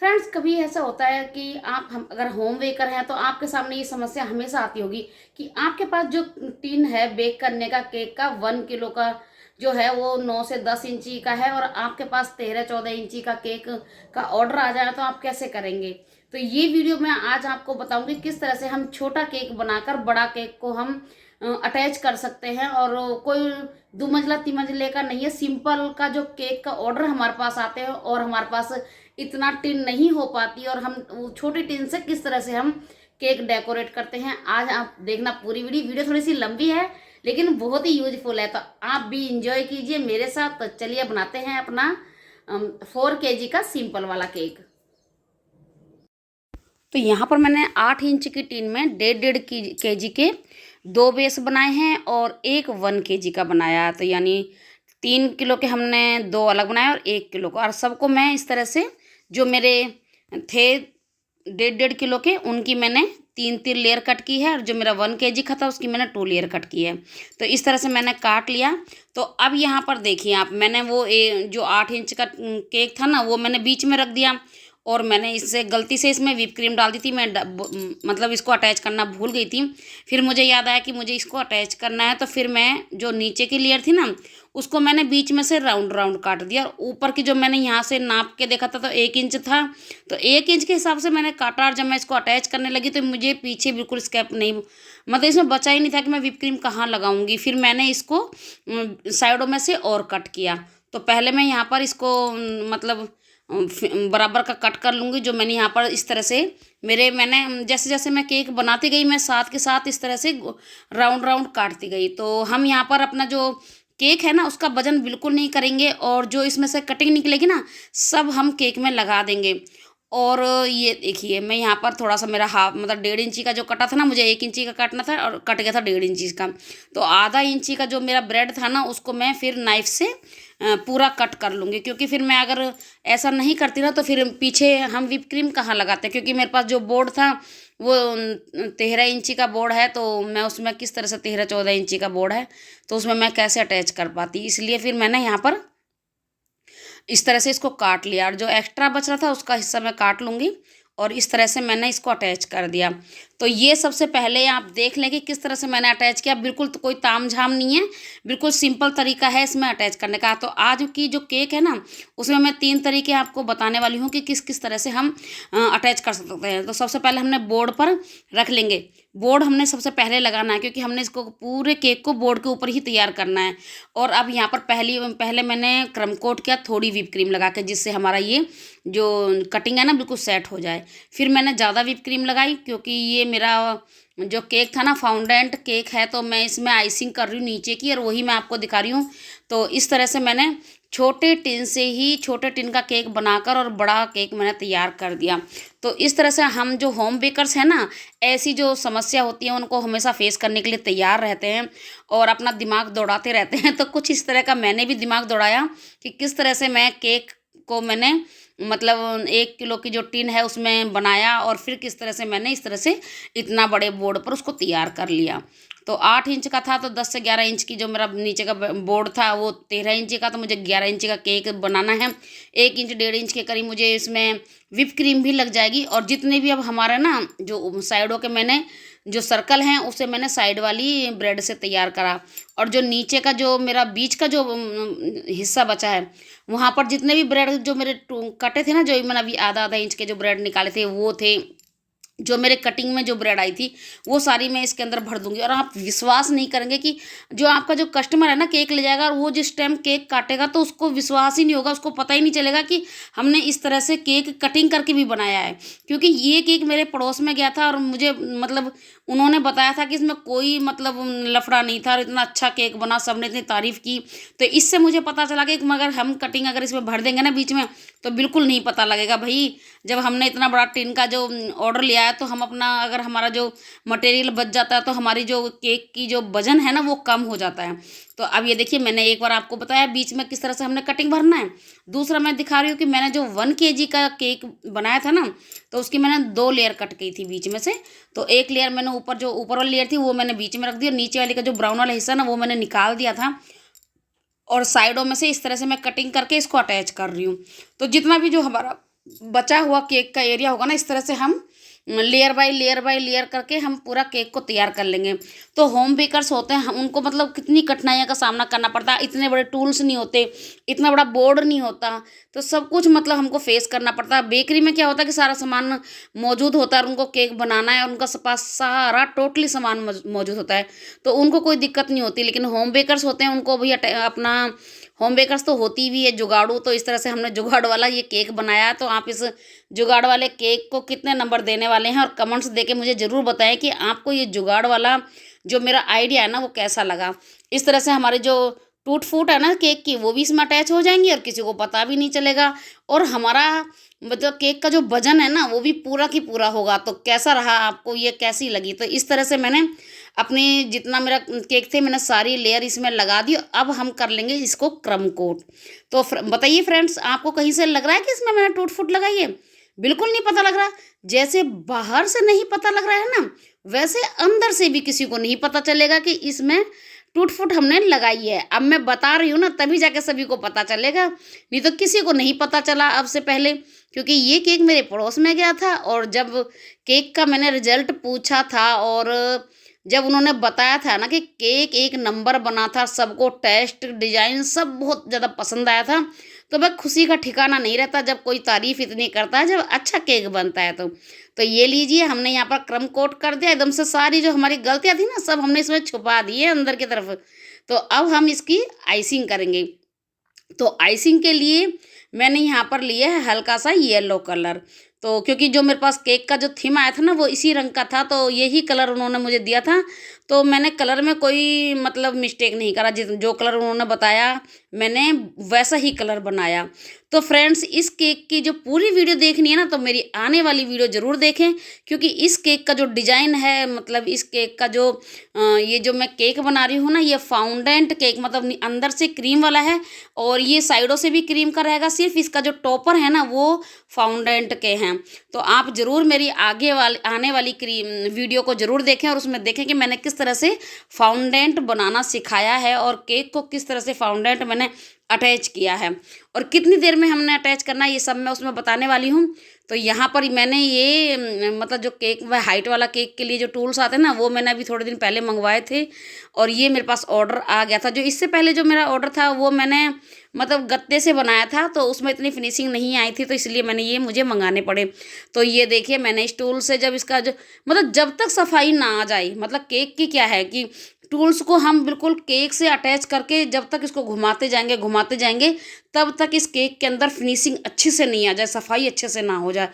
Friends, कभी ऐसा होता है कि आप हम अगर होम बेकर हैं तो आपके सामने ये समस्या हमेशा आती होगी कि आपके पास जो टिन है बेक करने का केक का 1 किलो का जो है वो 9 से 10 इंची का है और आपके पास 13-14 इंची का केक का ऑर्डर आ जाए तो आप कैसे करेंगे। तो ये वीडियो मैं आज आपको बताऊंगी किस तरह से हम छोटा केक बनाकर बड़ा केक को हम अटैच कर सकते हैं। और कोई 2 मंजिला 3 मंजिले का नहीं है, सिंपल का जो केक का ऑर्डर हमारे पास आते हैं और हमारे पास इतना टिन नहीं हो पाती और हम वो छोटी टिन से किस तरह से हम केक डेकोरेट करते हैं। आज आप देखना पूरी वीडियो थोड़ी सी लंबी है लेकिन बहुत ही यूजफुल है, तो आप भी इंजॉय कीजिए मेरे साथ। तो चलिए बनाते हैं अपना 4 kg का सिंपल वाला केक। तो यहाँ पर मैंने 8 इंच की टिन में 1.5 kg के 2 बेस बनाए हैं और एक 1 kg का बनाया। तो यानी 3 किलो के हमने 2 अलग बनाए और 1 किलो का, और सबको मैं इस तरह से जो मेरे थे 1.5 किलो के उनकी मैंने 3-3 लेयर कट की है और जो मेरा 1 kg का था उसकी मैंने 2 लेयर कट की है। तो इस तरह से मैंने काट लिया। तो अब यहाँ पर देखिए आप, मैंने वो जो 8 इंच का केक था ना वो मैंने बीच में रख दिया और मैंने इससे गलती से इसमें व्हिप क्रीम डाल दी थी। मैं मतलब इसको अटैच करना भूल गई थी। फिर मुझे याद आया कि मुझे इसको अटैच करना है, तो फिर मैं जो नीचे की लेयर थी ना उसको मैंने बीच में से राउंड राउंड काट दिया और ऊपर की जो मैंने यहाँ से नाप के देखा था तो 1 इंच था, तो 1 इंच के हिसाब से मैंने काटा। और जब मैं इसको अटैच करने लगी तो मुझे पीछे बिल्कुल स्केप नहीं, मतलब इसमें बचा ही नहीं था कि मैं व्हिप क्रीम कहाँ लगाऊंगी। फिर मैंने इसको साइडों में से और कट किया। तो पहले मैं यहाँ पर इसको मतलब बराबर का कट कर लूँगी। जो मैंने यहाँ पर इस तरह से मैंने जैसे जैसे मैं केक बनाती गई मैं साथ के साथ इस तरह से राउंड राउंड काटती गई। तो हम यहाँ पर अपना जो केक है ना उसका वजन बिल्कुल नहीं करेंगे और जो इसमें से कटिंग निकलेगी ना सब हम केक में लगा देंगे। और ये देखिए मैं यहाँ पर थोड़ा सा मेरा हाफ मतलब 1.5 इंची का जो कटा था ना, मुझे 1 इंची का काटना था और कट गया था 1.5 इंची का। तो आधा इंची का जो मेरा ब्रेड था ना उसको मैं फिर नाइफ से पूरा कट कर लूँगी, क्योंकि फिर मैं अगर ऐसा नहीं करती ना तो फिर पीछे हम व्हिप क्रीम कहाँ लगाते, क्योंकि मेरे पास जो बोर्ड था वो 13 इंची का बोर्ड है। तो मैं उसमें किस तरह से 13-14 इंची का बोर्ड है तो उसमें मैं कैसे अटैच कर पाती, इसलिए फिर मैंने यहाँ पर इस तरह से इसको काट लिया और जो एक्स्ट्रा बच रहा था उसका हिस्सा मैं काट लूँगी और इस तरह से मैंने इसको अटैच कर दिया। तो ये सबसे पहले आप देख लें कि किस तरह से मैंने अटैच किया। बिल्कुल तो कोई ताम झाम नहीं है, बिल्कुल सिंपल तरीका है इसमें अटैच करने का। तो आज की जो केक है ना उसमें मैं 3 तरीके आपको बताने वाली हूँ कि किस किस तरह से हम अटैच कर सकते हैं। तो सबसे पहले हमने बोर्ड पर रख लेंगे। बोर्ड हमने सबसे पहले लगाना है क्योंकि हमने इसको पूरे केक को बोर्ड के ऊपर ही तैयार करना है। और अब यहाँ पर पहले मैंने क्रम कोट किया थोड़ी व्हिप क्रीम लगा के, जिससे हमारा ये जो कटिंग है ना बिल्कुल सेट हो जाए। फिर मैंने ज़्यादा व्हिप क्रीम लगाई क्योंकि ये मेरा जो केक था ना फाउंडेंट केक है, तो मैं इसमें आइसिंग कर रही हूँ नीचे की और वही मैं आपको दिखा रही हूँ। तो इस तरह से मैंने छोटे टिन से ही छोटे टिन का केक बनाकर और बड़ा केक मैंने तैयार कर दिया। तो इस तरह से हम जो होम बेकर्स हैं ना ऐसी जो समस्या होती है उनको हमेशा फेस करने के लिए तैयार रहते हैं और अपना दिमाग दौड़ाते रहते हैं। तो कुछ इस तरह का मैंने भी दिमाग दौड़ाया कि किस तरह से मैं केक को मैंने मतलब 1 किलो की जो टिन है उसमें बनाया और फिर किस तरह से मैंने इस तरह से इतना बड़े बोर्ड पर उसको तैयार कर लिया। तो 8 इंच का था तो 10 से 11 इंच की जो मेरा नीचे का बोर्ड था वो 13 इंची का, तो मुझे 11 इंची का केक बनाना है। 1 इंच 1.5 इंच के करीब मुझे इसमें व्हिप क्रीम भी लग जाएगी। और जितने भी अब हमारा ना जो साइडों के मैंने जो सर्कल हैं उसे मैंने साइड वाली ब्रेड से तैयार करा और जो नीचे का जो मेरा बीच का जो हिस्सा बचा है वहाँ पर जितने भी ब्रेड जो मेरे कटे थे ना, जो मैंने अभी आधा आधा इंच के जो ब्रेड निकाले थे वो थे, जो मेरे कटिंग में जो ब्रेड आई थी वो सारी मैं इसके अंदर भर दूंगी। और आप विश्वास नहीं करेंगे कि जो आपका जो कस्टमर है ना केक ले जाएगा और वो जिस टाइम केक काटेगा तो उसको विश्वास ही नहीं होगा, उसको पता ही नहीं चलेगा कि हमने इस तरह से केक कटिंग करके भी बनाया है। क्योंकि ये केक मेरे पड़ोस में गया था और मुझे मतलब उन्होंने बताया था कि इसमें कोई मतलब लफड़ा नहीं था और इतना अच्छा केक बना, सबने इतनी तारीफ़ की। तो इससे मुझे पता चला कि मगर हम कटिंग अगर इसमें भर देंगे ना बीच में तो बिल्कुल नहीं पता लगेगा भाई। जब हमने इतना बड़ा टिन का जो ऑर्डर लिया है तो हम अपना अगर हमारा जो मटेरियल बच जाता है तो हमारी जो केक की जो वजन है ना वो कम हो जाता है। तो अब ये देखिए मैंने एक बार आपको बताया बीच में किस तरह से हमने कटिंग भरना है। दूसरा मैं दिखा रही हूँ कि मैंने जो 1 kg का केक बनाया था ना तो उसकी मैंने 2 लेयर कट की थी बीच में से। तो एक लेयर मैंने ऊपर जो ऊपर वाली लेयर थी वो मैंने बीच में रख दी और नीचे वाली का जो ब्राउन वाला हिस्सा ना वो मैंने निकाल दिया था और साइडों में से इस तरह से मैं कटिंग करके इसको अटैच कर रही हूँ। तो जितना भी जो हमारा बचा हुआ केक का एरिया होगा ना, इस तरह से हम लेयर बाय लेयर करके हम पूरा केक को तैयार कर लेंगे। तो होम बेकर्स होते हैं, उनको मतलब कितनी कठिनाइयों का सामना करना पड़ता है, इतने बड़े टूल्स नहीं होते, इतना बड़ा बोर्ड नहीं होता, तो सब कुछ मतलब हमको फेस करना पड़ता है। बेकरी में क्या होता है कि सारा सामान मौजूद होता है और उनको केक बनाना है और उनका पास सारा टोटली सामान मौजूद होता है, तो उनको कोई दिक्कत नहीं होती। लेकिन होम बेकर्स होते हैं, उनको भी अपना होम बेकर्स तो होती भी है जुगाड़ू। तो इस तरह से हमने जुगाड़ वाला ये केक बनाया है। तो आप इस जुगाड़ वाले केक को कितने नंबर देने वाले हैं, और कमेंट्स देके मुझे ज़रूर बताएं कि आपको ये जुगाड़ वाला जो मेरा आइडिया है ना वो कैसा लगा। इस तरह से हमारे जो टूट फूट है ना केक की, वो भी इसमें अटैच हो जाएंगी और किसी को पता भी नहीं चलेगा, और हमारा मतलब केक का जो वजन है ना वो भी पूरा की पूरा होगा। तो कैसा रहा, आपको ये कैसी लगी? तो इस तरह से मैंने अपनी जितना मेरा केक थे मैंने सारी लेयर इसमें लगा दी। अब हम कर लेंगे इसको क्रम कोट। तो बताइए फ्रेंड्स, आपको कहीं से लग रहा है कि इसमें मैंने टूट फूट लगाई है? बिल्कुल नहीं पता लग रहा। जैसे बाहर से नहीं पता लग रहा है ना, वैसे अंदर से भी किसी को नहीं पता चलेगा कि इसमें टूट फूट हमने लगाई है। अब मैं बता रही हूँ ना, तभी जाके सभी को पता चलेगा, नहीं तो किसी को नहीं पता चला अब से पहले। क्योंकि ये केक मेरे पड़ोस में गया था, और जब केक का मैंने रिजल्ट पूछा था और जब उन्होंने बताया था ना कि केक एक नंबर बना था, सबको टेस्ट डिजाइन सब बहुत ज़्यादा पसंद आया था, तो वह खुशी का ठिकाना नहीं रहता जब कोई तारीफ इतनी करता है, जब अच्छा केक बनता है। तो ये लीजिए, हमने यहाँ पर क्रम कोट कर दिया एकदम से। सारी जो हमारी गलतियाँ थी ना सब हमने इसमें छुपा दी है अंदर की तरफ। तो अब हम इसकी आइसिंग करेंगे। तो आइसिंग के लिए मैंने यहाँ पर लिया है हल्का सा येलो कलर। तो क्योंकि जो मेरे पास केक का जो थीम आया था ना वो इसी रंग का था, तो यही कलर उन्होंने मुझे दिया था। तो मैंने कलर में कोई मतलब मिस्टेक नहीं करा, जिस जो कलर उन्होंने बताया मैंने वैसा ही कलर बनाया। तो फ्रेंड्स, इस केक की जो पूरी वीडियो देखनी है ना, तो मेरी आने वाली वीडियो ज़रूर देखें, क्योंकि इस केक का जो डिज़ाइन है, मतलब इस केक का जो ये जो मैं केक बना रही हूँ ना, ये फाउंडेंट केक मतलब अंदर से क्रीम वाला है और ये साइडों से भी क्रीम का रहेगा। सिर्फ इसका जो टॉपर है ना वो फाउंडेंट के हैं। तो आप ज़रूर मेरी आने वाली क्रीम वीडियो को ज़रूर देखें और उसमें देखें कि मैंने किस तरह से फाउंडेंट बनाना सिखाया है और केक को किस तरह से फाउंडेंट मैंने अटैच किया है, और कितनी देर में हमने अटैच करना है ये सब मैं उसमें बताने वाली हूँ। तो यहाँ पर मैंने ये मतलब जो केक वह हाइट वाला केक के लिए जो टूल्स आते हैं ना, वो मैंने अभी थोड़े दिन पहले मंगवाए थे, और ये मेरे पास ऑर्डर आ गया था। जो इससे पहले जो मेरा ऑर्डर था वो मैंने मतलब गत्ते से बनाया था, तो उसमें इतनी फिनिशिंग नहीं आई थी, तो इसलिए मैंने ये मुझे मंगाने पड़े। तो ये देखिए, मैंने इस टूल से जब इसका जो मतलब जब तक सफाई ना आ जाए, मतलब केक की क्या है कि टूल्स को हम बिल्कुल केक से अटैच करके जब तक इसको घुमाते जाएंगे तब तक इस केक के अंदर फिनिशिंग अच्छे से नहीं आ जाए, सफाई अच्छे से ना हो जाए।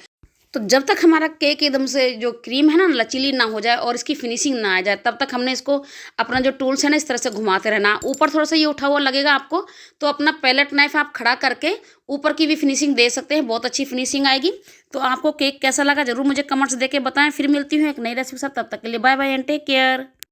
तो जब तक हमारा केक एकदम से जो क्रीम है ना लचीली ना हो जाए और इसकी फिनिशिंग ना आ जाए, तब तक हमने इसको अपना जो टूल्स है ना इस तरह से घुमाते रहना। ऊपर थोड़ा सा ये उठा हुआ लगेगा आपको, तो अपना पैलेट नाइफ आप खड़ा करके ऊपर की भी फिनिशिंग दे सकते हैं, बहुत अच्छी फिनिशिंग आएगी। तो आपको केक कैसा लगा ज़रूर मुझे कमेंट्स देके बताएं। फिर मिलती हूँ एक नई रेसिपी के साथ, तब तक के लिए bye bye and take care.